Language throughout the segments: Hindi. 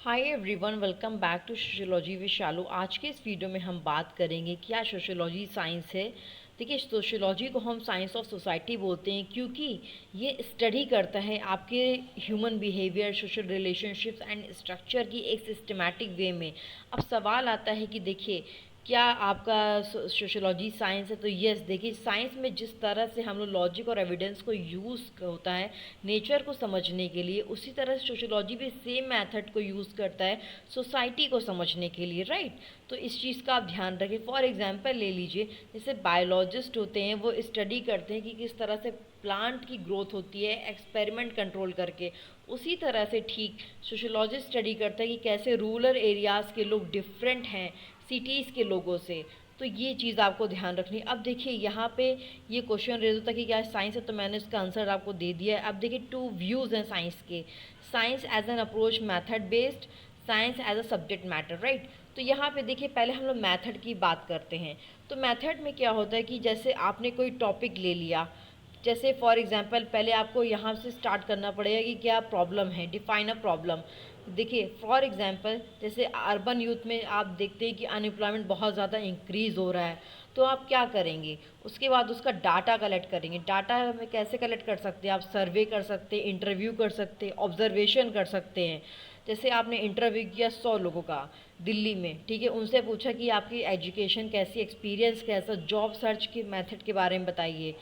Hi everyone, welcome back to sociology with Shalu. आज के इस वीडियो में हम बात करेंगे क्या सोशियोलॉजी साइंस है। देखिए, सोशियोलॉजी को हम साइंस ऑफ सोसाइटी बोलते हैं क्योंकि ये स्टडी करता है आपके human behaviour, social relationships and structure की एक सिस्टमैटिक वे में। अब सवाल आता है कि देखिए, क्या आपका सोशियोलॉजी साइंस है? तो यस, देखिए साइंस में जिस तरह से हम लोग लॉजिक और एविडेंस को यूज़ होता है नेचर को समझने के लिए, उसी तरह से सोशियोलॉजी भी सेम मेथड को यूज़ करता है सोसाइटी को समझने के लिए, राइट। तो इस चीज़ का आप ध्यान रखें। फॉर एग्जांपल ले लीजिए, जैसे बायोलॉजिस्ट होते हैं, वो स्टडी करते हैं कि किस तरह से प्लांट की ग्रोथ होती है एक्सपेरिमेंट कंट्रोल करके। उसी तरह से ठीक सोशियोलॉजिस्ट स्टडी करता है कि कैसे रूरल एरियाज़ के लोग डिफरेंट हैं सिटीज़ के लोगों से। तो ये चीज़ आपको ध्यान रखनी है। अब देखिए यहाँ पे ये क्वेश्चन रेज होता है कि क्या साइंस है, तो मैंने इसका आंसर आपको दे दिया है। अब देखिए, टू व्यूज़ हैं साइंस के। Science as an approach method based, science as a subject matter, right. तो यहाँ पे देखिए, पहले हम लोग मैथड की बात करते हैं। तो मैथड में क्या होता है कि जैसे आपने कोई टॉपिक ले लिया, जैसे फॉर एग्जांपल पहले आपको यहाँ से स्टार्ट करना पड़ेगा कि क्या प्रॉब्लम है, डिफाइन अ प्रॉब्लम। देखिए फॉर एग्जांपल जैसे अर्बन यूथ में आप देखते हैं कि अनएम्प्लॉयमेंट बहुत ज़्यादा इंक्रीज़ हो रहा है, तो आप क्या करेंगे? उसके बाद उसका डाटा कलेक्ट करेंगे। डाटा में कैसे कलेक्ट कर सकते हैं? आप सर्वे कर सकते हैं, इंटरव्यू कर सकते हैं, ऑब्जर्वेशन कर सकते हैं। जैसे आपने इंटरव्यू किया 100 लोगों का दिल्ली में, ठीक है, उनसे पूछा कि आपकी एजुकेशन कैसी, एक्सपीरियंस कैसा, जॉब सर्च के मेथड के बारे में बताइए।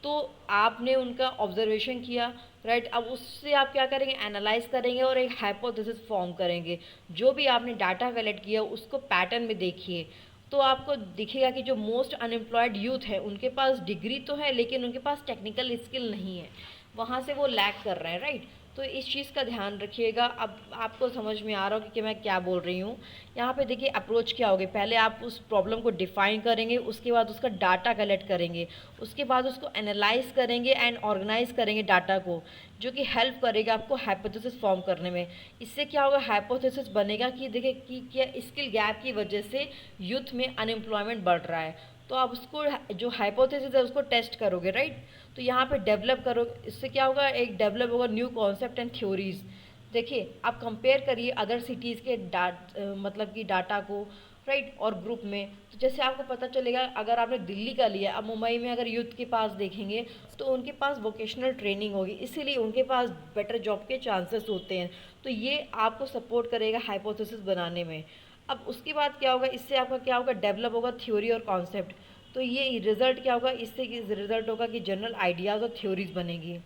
तो आपने उनका ऑब्जर्वेशन किया, राइट। अब उससे आप क्या करेंगे? एनालाइज करेंगे और एक हाइपोथेसिस फॉर्म करेंगे। जो भी आपने डाटा कलेक्ट किया उसको पैटर्न में देखिए, तो आपको दिखेगा कि जो मोस्ट अनएम्प्लॉयड यूथ है उनके पास डिग्री तो है लेकिन उनके पास टेक्निकल स्किल नहीं है, वहाँ से वो लैक कर रहे हैं, राइट। तो इस चीज़ का ध्यान रखिएगा। अब आपको समझ में आ रहा हो कि मैं क्या बोल रही हूँ। यहाँ पे देखिए अप्रोच क्या होगी, पहले आप उस प्रॉब्लम को डिफाइन करेंगे, उसके बाद उसका डाटा कलेक्ट करेंगे, उसके बाद उसको एनालाइज करेंगे एंड ऑर्गेनाइज करेंगे डाटा को, जो कि हेल्प करेगा आपको हाइपोथेसिस फॉर्म करने में। इससे क्या होगा? हाइपोथेसिस बनेगा कि देखिए कि क्या स्किल गैप की वजह से यूथ में अनएम्प्लॉयमेंट बढ़ रहा है। तो आप उसको जो हाइपोथेसिस है उसको टेस्ट करोगे, राइट। तो यहाँ पे डेवलप करो, इससे क्या होगा? एक डेवलप होगा न्यू कॉन्सेप्ट एंड थ्योरीज। देखिए आप कंपेयर करिए अदर सिटीज़ के मतलब कि डाटा को, राइट, और ग्रुप में। तो जैसे आपको पता चलेगा, अगर आपने दिल्ली का लिया, अब मुंबई में अगर यूथ के पास देखेंगे तो उनके पास वोकेशनल ट्रेनिंग होगी, इसीलिए उनके पास बेटर जॉब के चांसेस होते हैं। तो ये आपको सपोर्ट करेगा हाइपोथेसिस बनाने में। अब उसके बाद क्या होगा? इससे आपका क्या होगा? डेवलप होगा थ्योरी और कॉन्सेप्ट। तो ये रिजल्ट क्या होगा? इससे रिजल्ट होगा कि जनरल आइडियाज़ और थ्योरीज बनेगी।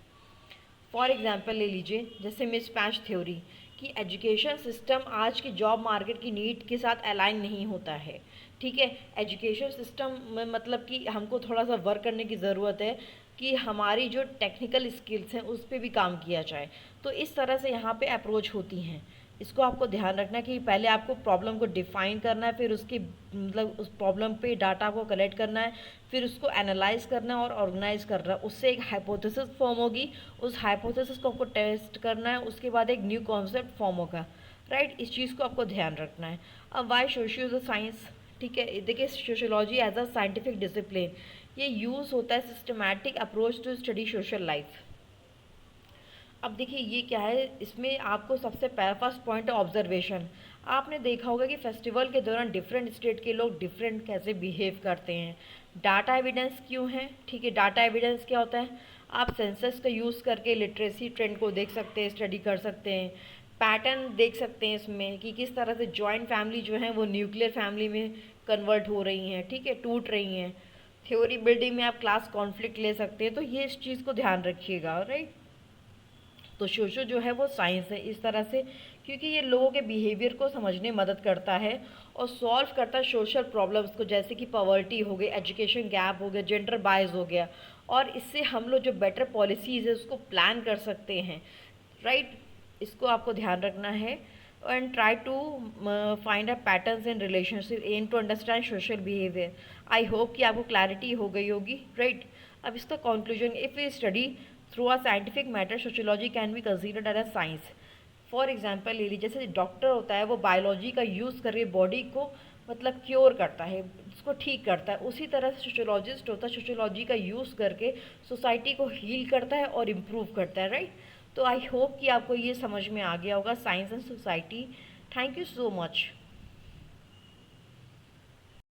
फॉर एग्जांपल ले लीजिए, जैसे मिस पैच थ्योरी, कि एजुकेशन सिस्टम आज की जॉब मार्केट की नीड के साथ अलाइन नहीं होता है, ठीक है। एजुकेशन सिस्टम में मतलब कि हमको थोड़ा सा वर्क करने की ज़रूरत है कि हमारी जो टेक्निकल स्किल्स हैं उस पर भी काम किया जाए। तो इस तरह से यहाँ पे अप्रोच होती हैं। इसको आपको ध्यान रखना कि पहले आपको प्रॉब्लम को डिफाइन करना है, फिर उसकी मतलब उस प्रॉब्लम पे डाटा को कलेक्ट करना है, फिर उसको एनालाइज करना है और ऑर्गेनाइज करना है। उससे एक हाइपोथेसिस फॉर्म होगी, उस हाइपोथेसिस को आपको टेस्ट करना है, उसके बाद एक न्यू कॉन्सेप्ट फॉर्म होगा, राइट। इस चीज़ को आपको ध्यान रखना है। अब वाई सोशियो साइंस, ठीक है। देखिए sociology as a scientific discipline, ये यूज़ होता है systematic approach to study social life. अब देखिए ये क्या है, इसमें आपको सबसे फर्स्ट पॉइंट है ऑब्जर्वेशन। आपने देखा होगा कि फेस्टिवल के दौरान डिफरेंट स्टेट के लोग डिफरेंट कैसे बिहेव करते हैं। डाटा एविडेंस क्यों है? ठीक है, डाटा एविडेंस क्या होता है? आप सेंसस का यूज़ करके लिटरेसी ट्रेंड को देख सकते हैं, स्टडी कर सकते हैं, पैटर्न देख सकते हैं इसमें कि किस तरह से जॉइंट फैमिली जो है वो न्यूक्लियर फैमिली में कन्वर्ट हो रही हैं, ठीक है, टूट रही हैं। थ्योरी बिल्डिंग में आप क्लास कॉन्फ्लिक्ट ले सकते हैं। तो ये इस चीज़ को ध्यान रखिएगा, राइट। तो सोशो जो है वो साइंस है इस तरह से, क्योंकि ये लोगों के बिहेवियर को समझने में मदद करता है और सॉल्व करता है सोशल प्रॉब्लम्स को, जैसे कि पॉवर्टी हो गई, एजुकेशन गैप हो गया, जेंडर बायस हो गया। और इससे हम लोग जो बेटर पॉलिसीज़ है उसको प्लान कर सकते हैं, राइट। इसको आपको ध्यान रखना है। And try to find a patterns in relationship, aim to understand social behaviour. I hope कि आपको क्लैरिटी हो गई होगी, राइट। अब इसका conclusion, if we study through a scientific matter sociology can be considered as a science. For example ले लीजिए, जैसे डॉक्टर होता है वो बायोलॉजी का यूज़ करके बॉडी को मतलब क्योर करता है, उसको ठीक करता है, उसी तरह से सोशियोलॉजिस्ट होता है सोशियोलॉजी का यूज़ करके सोसाइटी को हील करता है और इम्प्रूव करता है, राइट। तो आई होप कि आपको ये समझ में आ गया होगा science and society, thank you so much.